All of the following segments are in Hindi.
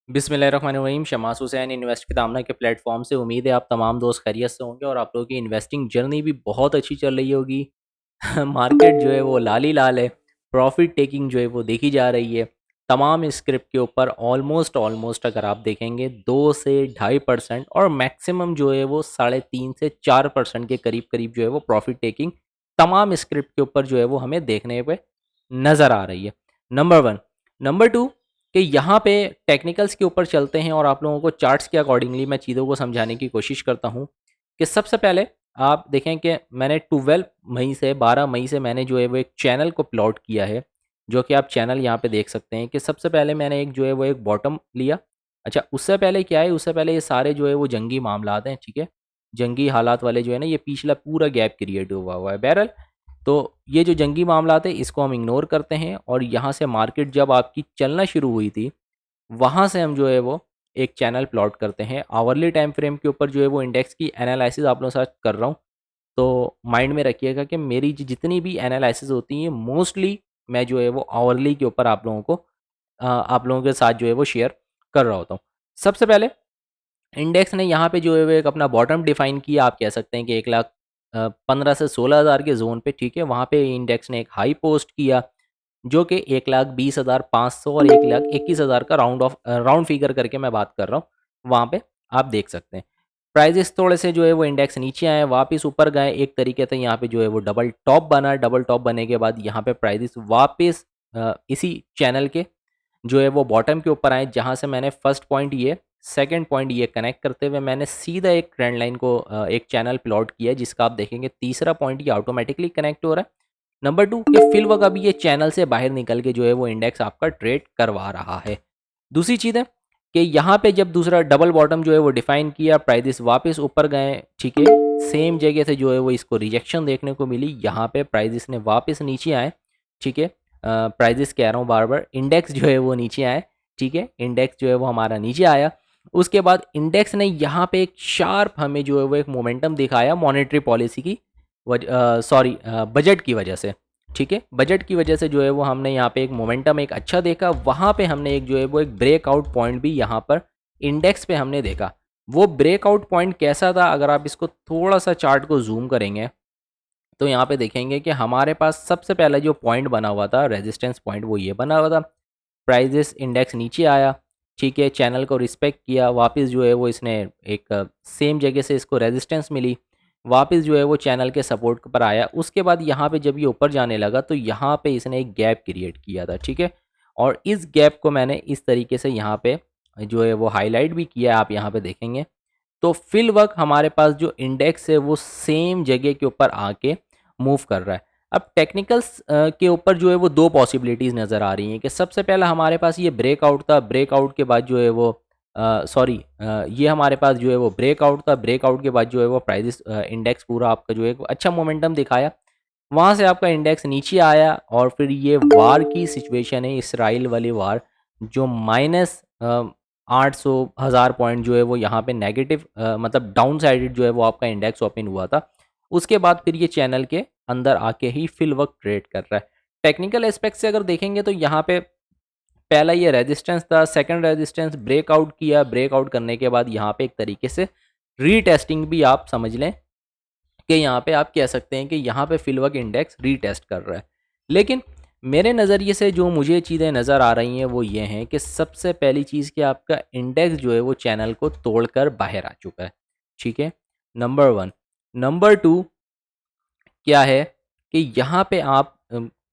बिस्मिल्लाहिर्रहमानिर्रहीम। शमास हुसैन इन्वेस्ट के दामना के प्लेटफॉर्म से उम्मीद है आप तमाम दोस्त खैरियत से होंगे और आप लोगों की इन्वेस्टिंग जर्नी भी बहुत अच्छी चल रही होगी। मार्केट जो है वो लाल ही लाल है। प्रॉफिट टेकिंग जो है वो देखी जा रही है। तमाम स्क्रिप्ट के ऊपर ऑलमोस्ट ऑलमोस्ट अगर आप देखेंगे 2 से 2.5% और मैक्सिमम जो है वो 3.5 से 4% के करीब करीब जो है वो प्रॉफिट टेकिंग तमाम स्क्रिप्ट के ऊपर जो है वो हमें देखने पे नज़र आ रही है। Number one. नंबर टू, कि यहाँ पे टेक्निकल्स के ऊपर चलते हैं और आप लोगों को चार्ट्स के अकॉर्डिंगली मैं चीज़ों को समझाने की कोशिश करता हूँ। कि सबसे पहले आप देखें कि मैंने 12 मई से 12 मई से मैंने जो है वो एक चैनल को प्लॉट किया है, जो कि आप चैनल यहाँ पे देख सकते हैं कि सबसे पहले मैंने एक जो है वो एक बॉटम लिया। अच्छा, उससे पहले क्या है, उससे पहले ये सारे जो है वो जंगी मामलात हैं, ठीक है। जंगी हालात वाले जो है ना, ये पिछला पूरा गैप क्रिएट हुआ हुआ है। बहरहाल, तो ये जो जंगी मामलात है इसको हम इग्नोर करते हैं और यहाँ से मार्केट जब आपकी चलना शुरू हुई थी, वहाँ से हम जो है वो एक चैनल प्लॉट करते हैं। आवरली टाइम फ्रेम के ऊपर जो है वो इंडेक्स की एनालिसिस आप लोगों के साथ कर रहा हूँ। तो माइंड में रखिएगा कि मेरी जितनी भी एनालिसिस होती हैं मोस्टली मैं जो है वो आवरली के ऊपर आप लोगों को आप लोगों के साथ जो है वो शेयर कर रहा होता हूँ। सबसे पहले इंडेक्स ने यहाँ पे जो है वो एक अपना बॉटम डिफाइन किया। आप कह सकते हैं कि 1,15,000 से 16,000 के जोन पे, ठीक है। वहाँ पे इंडेक्स ने एक हाई पोस्ट किया जो कि 1,20,500 और 1,21,000 का राउंड फिगर करके मैं बात कर रहा हूँ। वहाँ पे आप देख सकते हैं प्राइजेस थोड़े से जो है वो इंडेक्स नीचे आए, वापस ऊपर गए। एक तरीके से यहाँ पे जो है वो डबल टॉप बना। डबल टॉप बनने के बाद यहाँ पे प्राइजेस वापस इसी चैनल के जो है वो बॉटम के ऊपर आए, जहाँ से मैंने फर्स्ट पॉइंट ये, सेकंड पॉइंट ये कनेक्ट करते हुए मैंने सीधा एक ट्रेंड लाइन को एक चैनल प्लॉट किया, जिसका आप देखेंगे तीसरा पॉइंट ये ऑटोमेटिकली कनेक्ट हो रहा है। नंबर टू, कि फिल वक्त अभी ये चैनल से बाहर निकल के जो है वो इंडेक्स आपका ट्रेड करवा रहा है। दूसरी चीज़ है कि यहाँ पे जब दूसरा डबल बॉटम जो है वो डिफाइन किया, प्राइजेस वापस ऊपर गए, ठीक है। सेम जगह से जो है वो इसको रिजेक्शन देखने को मिली। यहाँ पे प्राइजेस ने वापस नीचे आए, ठीक है। प्राइजेस कह रहा हूँ बार बार, इंडेक्स जो है वो नीचे आए, ठीक है। इंडेक्स जो है वो हमारा नीचे आया। उसके बाद इंडेक्स ने यहाँ पे एक शार्प हमें जो है वो एक मोमेंटम दिखाया मॉनेटरी पॉलिसी की बजट की वजह से, ठीक है। बजट की वजह से जो है वो हमने यहाँ पे एक मोमेंटम एक अच्छा देखा। वहाँ पे हमने एक जो है वो एक ब्रेकआउट पॉइंट भी यहाँ पर इंडेक्स पे हमने देखा। वो ब्रेकआउट पॉइंट कैसा था, अगर आप इसको थोड़ा सा चार्ट को जूम करेंगे तो यहाँ पे देखेंगे कि हमारे पास सबसे पहला जो पॉइंट बना हुआ था, रेजिस्टेंस पॉइंट, वो ये बना हुआ था। प्राइजेस इंडेक्स नीचे आया, ठीक है। चैनल को रिस्पेक्ट किया, वापस जो है वो इसने एक सेम जगह से इसको रेजिस्टेंस मिली, वापस जो है वो चैनल के सपोर्ट पर आया। उसके बाद यहाँ पे जब ये ऊपर जाने लगा तो यहाँ पे इसने एक गैप क्रिएट किया था, ठीक है। और इस गैप को मैंने इस तरीके से यहाँ पे जो है वो हाईलाइट भी किया है, आप यहाँ पे देखेंगे। तो फिल वक्त हमारे पास जो इंडेक्स है वो सेम जगह के ऊपर आके मूव कर रहा है। अब टेक्निकल्स के ऊपर जो है वो दो पॉसिबिलिटीज़ नज़र आ रही हैं कि सबसे पहला हमारे पास ये ब्रेकआउट था। ब्रेकआउट के बाद जो है वो ये हमारे पास जो है वो ब्रेकआउट था। ब्रेकआउट के बाद जो है वो प्राइजेस इंडेक्स पूरा आपका जो है वो अच्छा मोमेंटम दिखाया। वहाँ से आपका इंडेक्स नीचे आया और फिर ये वार की सिचुएशन है, इसराइल वाली वार, जो माइनस 800,000 पॉइंट जो है वो यहाँ पे नेगेटिव मतलब डाउन साइडेड जो है वो आपका इंडेक्स ओपन हुआ था। उसके बाद फिर ये चैनल के अंदर आके ही फिल वक्त ट्रेड कर रहा है। टेक्निकल एस्पेक्ट से अगर देखेंगे तो यहाँ पे पहला ये रेजिस्टेंस था, सेकंड रेजिस्टेंस ब्रेकआउट किया। ब्रेकआउट करने के बाद यहाँ पे एक तरीके से रीटेस्टिंग भी आप समझ लें कि यहाँ पे आप कह सकते हैं कि यहाँ पे फिलवक इंडेक्स रीटेस्ट कर रहा है। लेकिन मेरे नज़रिए से जो मुझे चीज़ें नज़र आ रही हैं वो ये हैं कि सबसे पहली चीज़ कि आपका इंडेक्स जो है वो चैनल को तोड़कर बाहर आ चुका है, ठीक है। Number one. नंबर टू क्या है कि यहाँ पे आप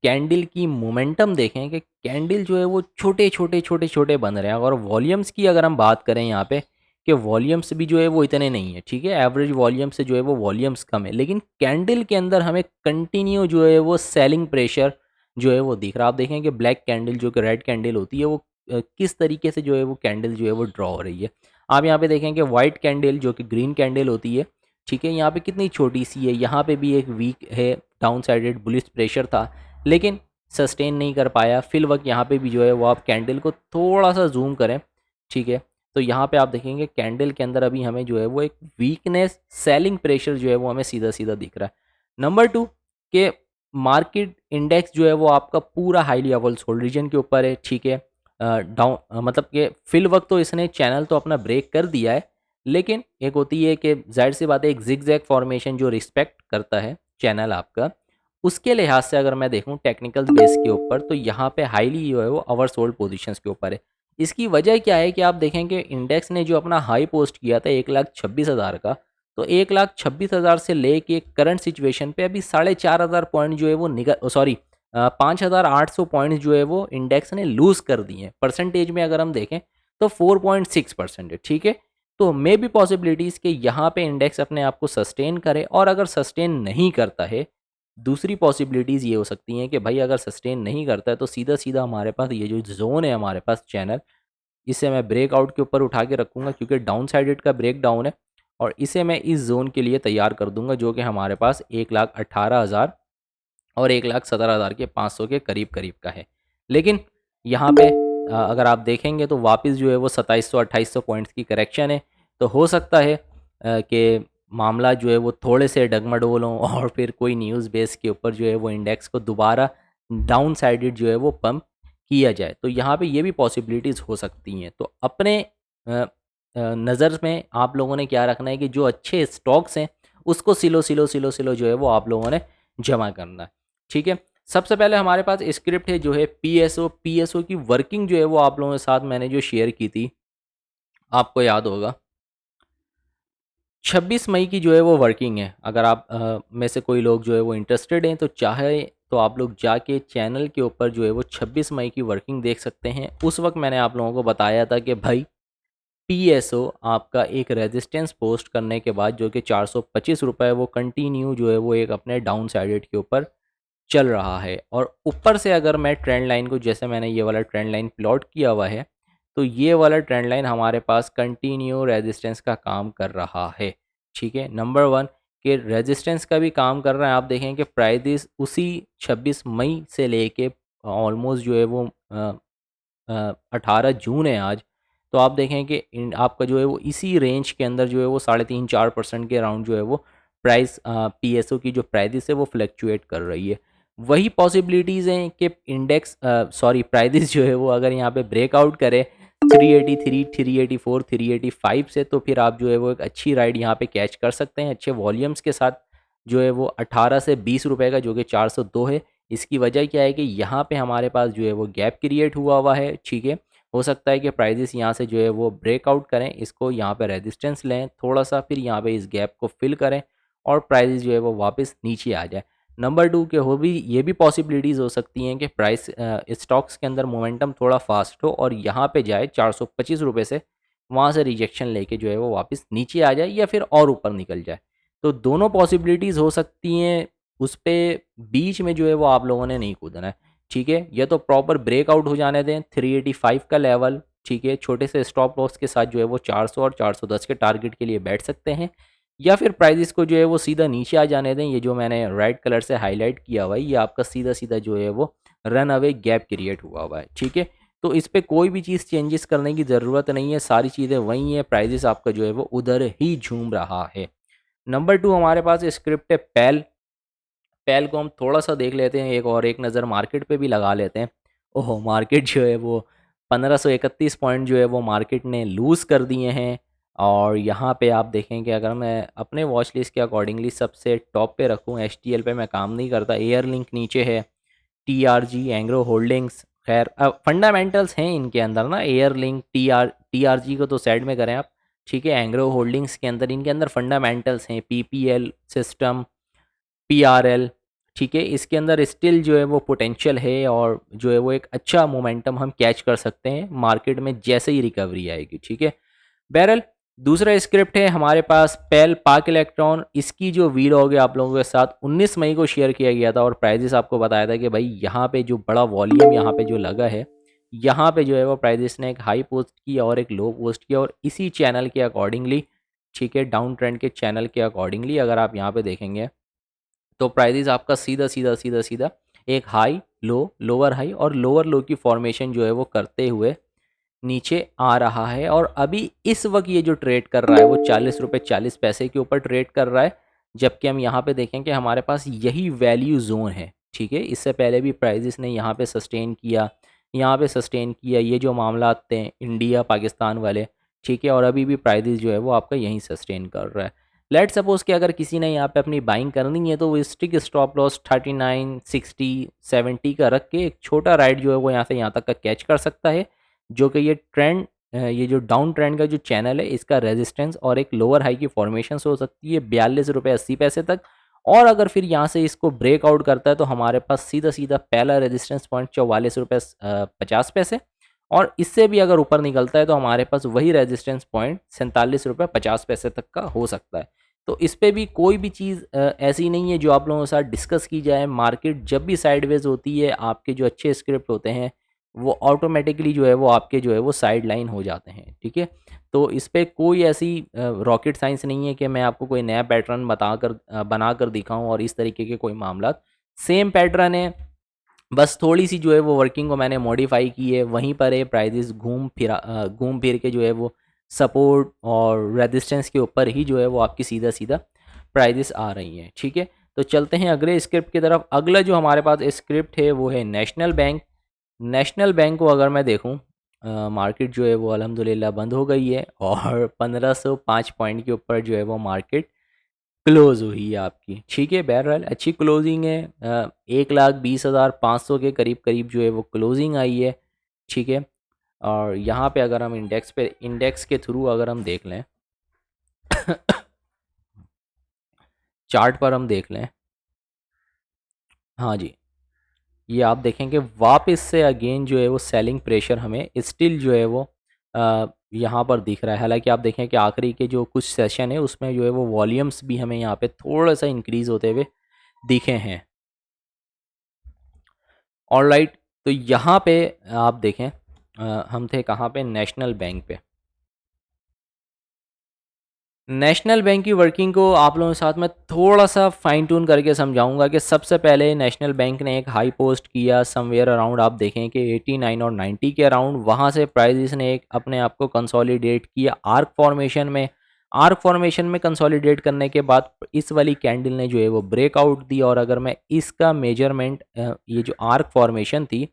कैंडल की मोमेंटम देखें कि कैंडल जो है वो छोटे छोटे छोटे छोटे बन रहे हैं। और वॉल्यूम्स की अगर हम बात करें यहाँ पे, कि वॉल्यूम्स भी जो है वो इतने नहीं है, ठीक है। एवरेज वॉल्यूम से जो है वो वॉल्यूम्स कम है, लेकिन कैंडल के अंदर हमें कंटिन्यू जो है वो सेलिंग प्रेशर जो है वो दिख रहा है। आप देखें कि ब्लैक कैंडल जो कि रेड कैंडल होती है वो किस तरीके से जो है वो कैंडल जो है वो ड्रॉ हो रही है। आप यहाँ पे देखें कि वाइट कैंडल जो कि ग्रीन कैंडल होती है, ठीक है, यहाँ पे कितनी छोटी सी है। यहाँ पे भी एक वीक है, डाउन साइडेड बुलिश प्रेशर था, लेकिन सस्टेन नहीं कर पाया। फिल वक्त यहाँ पे भी जो है वो आप कैंडल को थोड़ा सा जूम करें, ठीक है, तो यहाँ पे आप देखेंगे कैंडल के अंदर अभी हमें जो है वो एक वीकनेस, सेलिंग प्रेशर जो है वो हमें सीधा सीधा दिख रहा है। नंबर टू, के मार्केट इंडेक्स जो है वो आपका पूरा हाईली अवॉल्स होल्ड रीजन के ऊपर है, ठीक है। मतलब कि फिल वक्त तो इसने चैनल तो अपना ब्रेक कर दिया है, लेकिन एक होती है कि जाहिर सी बात है एक जिगजैग फॉर्मेशन जो रिस्पेक्ट करता है चैनल आपका, उसके लिहाज से अगर मैं देखूं टेक्निकल बेस के ऊपर तो यहाँ पे हाईली जो है वो ओवरसोल्ड पोजीशंस के ऊपर है। इसकी वजह क्या है कि आप देखें कि इंडेक्स ने जो अपना हाई पोस्ट किया था 1,26,000 का, तो 1,26,000 से लेके करंट सिचुएशन पे अभी 4,500 पॉइंट जो है वो निकल, सॉरी 5,800 पॉइंट जो है वो इंडेक्स ने लूज़ कर दिए हैं। परसेंटेज में अगर हम देखें तो 4.6% है, ठीक है। तो मे बी पॉसिबिलिटीज़ कि यहाँ पे इंडेक्स अपने आप को सस्टेन करे, और अगर सस्टेन नहीं करता है, दूसरी पॉसिबिलिटीज़ ये हो सकती हैं कि भाई अगर सस्टेन नहीं करता है तो सीधा सीधा हमारे पास ये जो जोन है हमारे पास चैनल, इसे मैं ब्रेकआउट के ऊपर उठा के रखूँगा क्योंकि डाउन साइडेड का ब्रेक डाउन है, और इसे मैं इस जोन के लिए तैयार कर दूंगा जो कि हमारे पास 1,18,000 और 1,17,000 के 500 के करीब करीब का है। लेकिन यहाँ पे अगर आप देखेंगे तो वापस जो है वो 2,700-2,800 पॉइंट्स की करेक्शन है। तो हो सकता है कि मामला जो है वो थोड़े से डगमडोल हों और फिर कोई न्यूज़ बेस के ऊपर जो है वो इंडेक्स को दोबारा डाउन साइडेड जो है वो पंप किया जाए। तो यहाँ पे ये भी पॉसिबिलिटीज़ हो सकती हैं। तो अपने नज़र में आप लोगों ने क्या रखना है कि जो अच्छे स्टॉक्स हैं उसको सिलो सिलो सिलो सिलो जो है वो आप लोगों ने जमा करना है, ठीक है। सबसे पहले हमारे पास स्क्रिप्ट है जो है पीएसओ की वर्किंग जो है वो आप लोगों के साथ मैंने जो शेयर की थी, आपको याद होगा 26 मई की जो है वो वर्किंग है। अगर आप में से कोई लोग जो है वो इंटरेस्टेड हैं तो चाहे तो आप लोग जाके चैनल के ऊपर जो है वो 26 मई की वर्किंग देख सकते हैं। उस वक्त मैंने आप लोगों को बताया था कि भाई पीएसओ आपका एक रेजिस्टेंस पोस्ट करने के बाद जो कि 425 रुपये, वो कंटिन्यू जो है वो एक अपने डाउन साइडेड के ऊपर चल रहा है। और ऊपर से अगर मैं ट्रेंड लाइन को, जैसे मैंने ये वाला ट्रेंड लाइन प्लॉट किया हुआ है, तो ये वाला ट्रेंड लाइन हमारे पास कंटिन्यू रेजिस्टेंस का काम कर रहा है, ठीक है। नंबर वन कि रेजिस्टेंस का भी काम कर रहा है। आप देखें कि प्राइस उसी 26 मई से लेके ऑलमोस्ट जो है वो 18 जून है आज, तो आप देखें कि आपका जो है वो इसी रेंज के अंदर जो है वो 3.5-4% के अराउंड जो है वो प्राइस पीएसओ की जो प्राइस है वो फ्लक्चुएट कर रही है। वही पॉसिबिलिटीज़ हैं कि इंडेक्स सॉरी प्राइस जो है वो अगर यहाँ पे ब्रेकआउट करे 383, 384, 385 से, तो फिर आप जो है वो एक अच्छी राइड यहाँ पे कैच कर सकते हैं अच्छे वॉल्यूम्स के साथ, जो है वो 18 से 20 रुपए का, जो कि 402 है। इसकी वजह क्या है कि यहाँ पे हमारे पास जो है वो गैप क्रिएट हुआ हुआ है, ठीक है। हो सकता है कि प्राइजेस यहाँ से जो है वो ब्रेकआउट करें, इसको यहाँ पे रेजिस्टेंस लें थोड़ा सा, फिर यहाँ पे इस गैप को फिल करें और प्राइजेस जो है वो वापस नीचे आ जाए। नंबर टू के हो भी ये भी पॉसिबिलिटीज़ हो सकती हैं कि प्राइस स्टॉक्स के अंदर मोमेंटम थोड़ा फास्ट हो और यहाँ पे जाए 425 रुपये से, वहाँ से रिजेक्शन लेके जो है वो वापस नीचे आ जाए या फिर और ऊपर निकल जाए। तो दोनों पॉसिबिलिटीज़ हो सकती हैं, उस पे बीच में जो है वो आप लोगों ने नहीं कूदना है, ठीक है। या तो प्रॉपर ब्रेकआउट हो जाने दें 385 का लेवल, ठीक है, छोटे से स्टॉप लॉस के साथ जो है वो 400 और 410 के टारगेट के लिए बैठ सकते हैं, या फिर प्राइजेस को जो है वो सीधा नीचे आ जाने दें। ये जो मैंने रेड कलर से हाईलाइट किया हुआ है ये आपका सीधा सीधा जो है वो रन अवे गैप क्रिएट हुआ हुआ है, ठीक है। तो इस पे कोई भी चीज़ चेंजेस करने की ज़रूरत नहीं है, सारी चीज़ें वही हैं, प्राइजेस आपका जो है वो उधर ही झूम रहा है। नंबर टू हमारे पास स्क्रिप्ट है पैल। पैल को हम थोड़ा-सा देख लेते हैं, एक नज़र मार्केट पे भी लगा लेते हैं। ओहो! मार्केट जो है वो 1531 पॉइंट जो है वो मार्केट ने लूज़ कर दिए हैं। और यहाँ पे आप देखें कि अगर मैं अपने वॉच लिस्ट के अकॉर्डिंगली सबसे टॉप पे रखूँ, एचटीएल पे मैं काम नहीं करता, एयर लिंक नीचे है, टीआरजी, एंग्रो होल्डिंग्स, खैर फंडामेंटल्स हैं इनके अंदर ना, एयर लिंक, टीआरजी को तो साइड में करें आप, ठीक है। एंग्रो होल्डिंग्स के अंदर इनके अंदर फंडामेंटल्स हैं, पीपीएल सिस्टम, पीआरएल, ठीक है। इसके अंदर स्टिल जो है वो पोटेंशियल है और जो है वो एक अच्छा मोमेंटम हम कैच कर सकते हैं मार्केट में जैसे ही रिकवरी आएगी, ठीक है। बहरहाल दूसरा स्क्रिप्ट है हमारे पास पेल पाक इलेक्ट्रॉन। इसकी जो वीलॉग है आप लोगों के साथ 19 मई को शेयर किया गया था और प्राइजेस आपको बताया था कि भाई यहाँ पे जो बड़ा वॉल्यूम यहाँ पे जो लगा है, यहाँ पे जो है वो प्राइजेस ने एक हाई पोस्ट किया और एक लो पोस्ट किया, और इसी चैनल के अकॉर्डिंगली, ठीक है, डाउन ट्रेंड के चैनल के अकॉर्डिंगली अगर आप यहाँ पे देखेंगे तो प्राइजेस आपका सीधा सीधा सीधा सीधा एक हाई लो, लोअर हाई और लोअर लो की फॉर्मेशन जो है वो करते हुए नीचे आ रहा है। और अभी इस वक्त ये जो ट्रेड कर रहा है वो 40 रुपये 40 पैसे के ऊपर ट्रेड कर रहा है, जबकि हम यहाँ पे देखें कि हमारे पास यही वैल्यू जोन है, ठीक है। इससे पहले भी प्राइजेस ने यहाँ पे सस्टेन किया, यहाँ पे सस्टेन किया। ये जो मामला थे इंडिया पाकिस्तान वाले, ठीक है, और अभी भी प्राइजेस जो है वो आपका यहीं सस्टेन कर रहा है। लेट सपोज कि अगर किसी ने यहाँ पे अपनी बाइंग करनी है तो वो स्टिक स्टॉप लॉस 39, 60, 70 का रख के एक छोटा राइड जो है वो यहाँ से यहाँ तक का कैच कर सकता है, जो कि ये ट्रेंड, ये जो डाउन ट्रेंड का जो चैनल है इसका रेजिस्टेंस और एक लोअर हाई की फॉर्मेशन हो सकती है 42 रुपये 80 पैसे तक। और अगर फिर यहाँ से इसको ब्रेकआउट करता है तो हमारे पास सीधा सीधा पहला रेजिस्टेंस पॉइंट 44 रुपये 50 पैसे, और इससे भी अगर ऊपर निकलता है तो हमारे पास वही रेजिस्टेंस पॉइंट 47 रुपये 50 पैसे तक का हो सकता है। तो इस पे भी कोई भी चीज़ ऐसी नहीं है जो आप लोगों के साथ डिस्कस की जाए। मार्केट जब भी साइडवेज होती है, आपके जो अच्छे स्क्रिप्ट होते हैं वो ऑटोमेटिकली जो है वो आपके जो है वो साइड लाइन हो जाते हैं, ठीक है। तो इस पे कोई ऐसी रॉकेट साइंस नहीं है कि मैं आपको कोई नया पैटर्न बना कर दिखाऊं और इस तरीके के कोई मामला। सेम पैटर्न है, बस थोड़ी सी जो है वो वर्किंग को मैंने मॉडिफाई की है, वहीं पर है प्राइजेस घूम फिर के जो है वो सपोर्ट और रेजिस्टेंस के ऊपर ही जो है वो आपकी सीधा सीधा प्राइजेस आ रही हैं, ठीक है। तो चलते हैं अगले स्क्रिप्ट की तरफ। अगला जो हमारे पास स्क्रिप्ट है वो है नेशनल बैंक। नेशनल बैंक को अगर मैं देखूं, मार्केट जो है वो अल्हम्दुलिल्लाह बंद हो गई है और 1505 पॉइंट के ऊपर जो है वो मार्केट क्लोज हुई है आपकी, ठीक है। बहरहाल अच्छी क्लोजिंग है, 1,20,500 के करीब करीब जो है वो क्लोजिंग आई है, ठीक है। और यहाँ पे अगर हम इंडेक्स के थ्रू अगर हम देख लें चार्ट पर हम देख लें, हाँ जी, ये आप देखेंगे वापस से अगेन जो है वो सेलिंग प्रेशर हमें स्टिल जो है वो यहाँ पर दिख रहा है। हालांकि आप देखें कि आखिरी के जो कुछ सेशन है उसमें जो है वो वॉल्यूम्स भी हमें यहाँ पे थोड़ा सा इंक्रीज होते हुए दिखे हैं। ऑलराइट, तो यहाँ पे आप देखें, हम थे कहाँ पे, नेशनल बैंक पे। नेशनल बैंक की वर्किंग को आप लोगों के साथ में थोड़ा सा फाइन ट्यून करके समझाऊंगा कि सबसे पहले नेशनल बैंक ने एक हाई पोस्ट किया समवेयर अराउंड, आप देखें कि 89 और 90 के अराउंड। वहाँ से प्राइजेस ने एक अपने आप को कंसोलिडेट किया आर्क फॉर्मेशन में। आर्क फॉर्मेशन में कंसोलिडेट करने के बाद इस वाली कैंडल ने जो है वो ब्रेकआउट दी। और अगर मैं इसका मेजरमेंट, ये जो आर्क फॉर्मेशन थी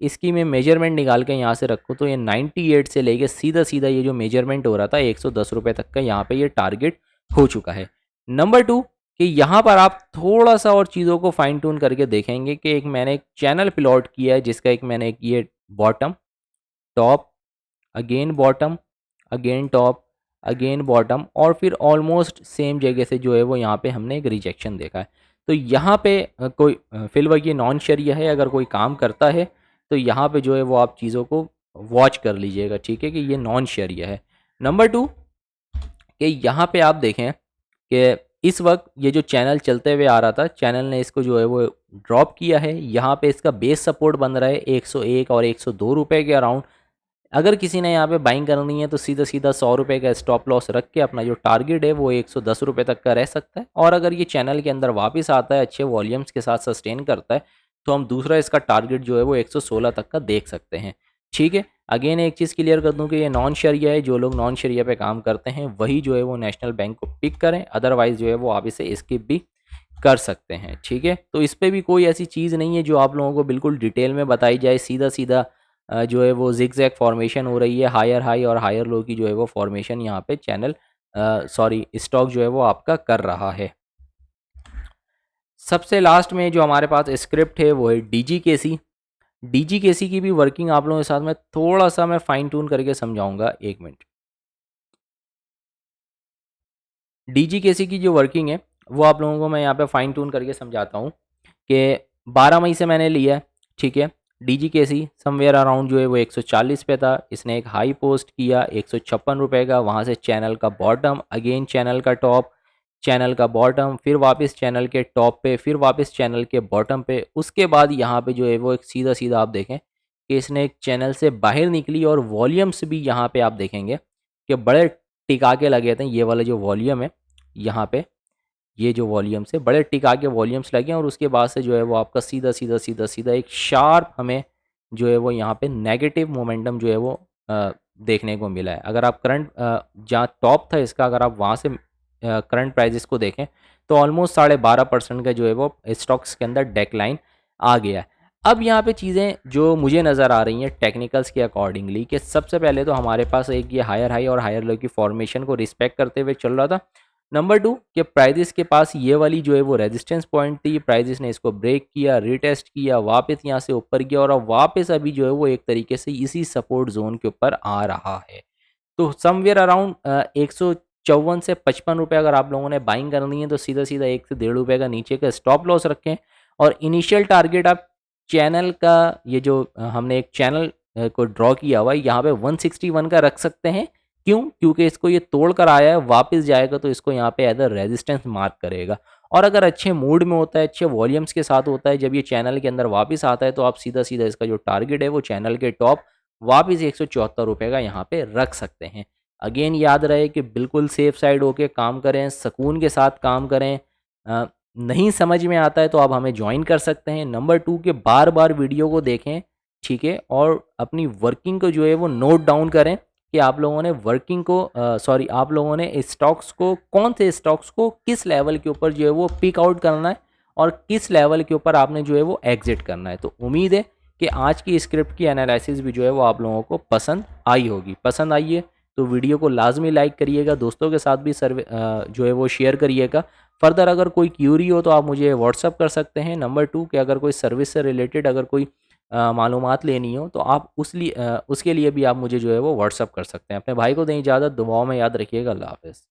इसकी मैं मेजरमेंट निकाल के यहाँ से रखूँ तो ये 98 से लेके सीधा सीधा ये जो मेजरमेंट हो रहा था 110 रुपये तक का यहाँ पे ये टारगेट हो चुका है। नंबर 2 कि यहाँ पर आप थोड़ा सा और चीज़ों को फाइन ट्यून करके देखेंगे कि एक मैंने एक चैनल प्लॉट किया है जिसका एक मैंने एक ये bottom, top, again bottom, again top, again bottom, और फिर ऑलमोस्ट सेम जगह से जो है वो यहाँ पे हमने एक रिजेक्शन देखा है। तो यहाँ पे कोई फिलहाल ये नॉन शरिया है, अगर कोई काम करता है तो यहाँ पे जो है वो आप चीज़ों को वॉच कर लीजिएगा, ठीक है, कि ये नॉन शरिया है। नंबर 2 कि यहाँ पे आप देखें कि इस वक्त ये जो चैनल चलते हुए आ रहा था, चैनल ने इसको जो है वो ड्रॉप किया है। यहाँ पे इसका बेस सपोर्ट बन रहा है 101 और 102 रुपये के अराउंड। अगर किसी ने यहाँ पे बाइंग करनी है तो सीधा सीधा 100 रुपये का स्टॉप लॉस रख के अपना जो टारगेट है वो 110 रुपये तक का रह सकता है। और अगर ये चैनल के अंदर वापस आता है, अच्छे वॉल्यूम्स के साथ सस्टेन करता है, तो हम दूसरा इसका टारगेट जो है वो 116 तक का देख सकते हैं, ठीक है। अगेन एक चीज़ क्लियर कर दूं कि ये नॉन शरिया है, जो लोग नॉन शरिया पे काम करते हैं वही जो है वो नेशनल बैंक को पिक करें, अदरवाइज़ जो है वो आप इसे स्किप भी कर सकते हैं, ठीक है। तो इस पे भी कोई ऐसी चीज़ नहीं है जो आप लोगों को बिल्कुल डिटेल में बताई जाए। सीधा सीधा जो है वो जिगजैग फॉर्मेशन हो रही है, हायर हाई और हायर लो की जो है वो फॉर्मेशन यहाँ पे चैनल, सॉरी, स्टॉक जो है वो आपका कर रहा है। सबसे लास्ट में जो हमारे पास स्क्रिप्ट है वो है डीजीकेसी। डीजीकेसी की भी वर्किंग आप लोगों के साथ में थोड़ा सा मैं फाइन ट्यून करके समझाऊंगा, एक मिनट। डीजीकेसी की जो वर्किंग है वो आप लोगों को मैं यहाँ पे फाइन ट्यून करके समझाता हूँ कि 12 मई से मैंने लिया है, ठीक है। डीजीकेसी समवेयर अराउंड जो है वो 140 पे था, इसने एक हाई पोस्ट किया 156 रुपये का, वहाँ से चैनल का बॉटम, अगेन चैनल का टॉप, चैनल का बॉटम, फिर वापस चैनल के टॉप पे, फिर वापस चैनल के बॉटम पे। उसके बाद यहाँ पे जो है वो एक सीधा सीधा आप देखें कि इसने एक चैनल से बाहर निकली और वॉल्यूम्स भी यहाँ पे आप देखेंगे कि बड़े टिका के लगे थे। ये वाला जो वॉल्यूम है यहाँ पे, ये जो वॉल्यूम्स है बड़े टिका के वॉल्यूम्स लगे हैं, और उसके बाद से जो है वो आपका सीधा सीधा सीधा सीधा एक शार्प हमें जो है वो यहाँ पे नेगेटिव मोमेंटम जो है वो देखने को मिला है। अगर आप करंट जहाँ टॉप था इसका, अगर आप वहाँ से करंट प्राइजेस को देखें तो ऑलमोस्ट 12.5% का जो है वो स्टॉक्स के अंदर डेक्लाइन आ गया है। अब यहाँ पे चीज़ें जो मुझे नज़र आ रही हैं टेक्निकल्स के अकॉर्डिंगली, कि सबसे पहले तो हमारे पास एक ये हायर हाई और हायर लो की फॉर्मेशन को रिस्पेक्ट करते हुए चल रहा था। नंबर 2 कि प्राइजेस के पास ये वाली जो है वो रेजिस्टेंस पॉइंट थी, प्राइजेस ने इसको ब्रेक किया, रीटेस्ट किया, वापस यहाँ से ऊपर गया और अब वापस अभी जो है वो एक तरीके से इसी सपोर्ट ज़ोन के ऊपर आ रहा है। तो समवेयर अराउंड 154 से 55 रुपये अगर आप लोगों ने बाइंग करनी है तो सीधा-सीधा 1 से ₹1.5 का नीचे का स्टॉप लॉस रखें और इनिशियल टारगेट आप चैनल का, ये जो हमने एक चैनल को ड्रॉ किया हुआ है यहाँ पे 161 का रख सकते हैं। क्यों? क्योंकि इसको ये तोड़ कर आया है, वापस जाएगा तो इसको यहाँ पे एज अ रेजिस्टेंस मार्क करेगा। और अगर अच्छे मूड में होता है, अच्छे वॉल्यूम्स के साथ होता है, जब ये चैनल के अंदर वापस आता है तो आप सीधा-सीधा इसका जो टारगेट है वो चैनल के टॉप वापस ₹174 का यहाँ पे रख सकते हैं। अगेन याद रहे कि बिल्कुल सेफ साइड होके काम करें, सुकून के साथ काम करें। अ, नहीं समझ में आता है तो आप हमें जॉइन कर सकते हैं। नंबर 2 कि बार-बार वीडियो को देखें, ठीक है? और अपनी वर्किंग को जो है वो नोट डाउन करें कि आप लोगों ने वर्किंग को सॉरी आप लोगों ने स्टॉक्स को, कौन से स्टॉक्स को किस लेवल के ऊपर जो है वो पिक आउट करना है और किस लेवल के ऊपर आपने जो है वो एग्ज़िट करना है। तो उम्मीद है कि आज की स्क्रिप्ट की एनालिसिस भी जो है वो आप लोगों को पसंद आई होगी। पसंद आई है तो वीडियो को लाज़मी लाइक करिएगा, दोस्तों के साथ भी जो है वो शेयर करिएगा। फ़र्दर अगर कोई क्यूरी हो तो आप मुझे व्हाट्सअप कर सकते हैं। नंबर 2 कि अगर कोई सर्विस से रिलेटेड अगर कोई मालूमात लेनी हो तो आप उसके लिए भी आप मुझे जो है वो व्हाट्सअप कर सकते हैं। अपने भाई को दें इजाज़त, दुआओं में याद रखिएगा। अल्लाह हाफ़िज़।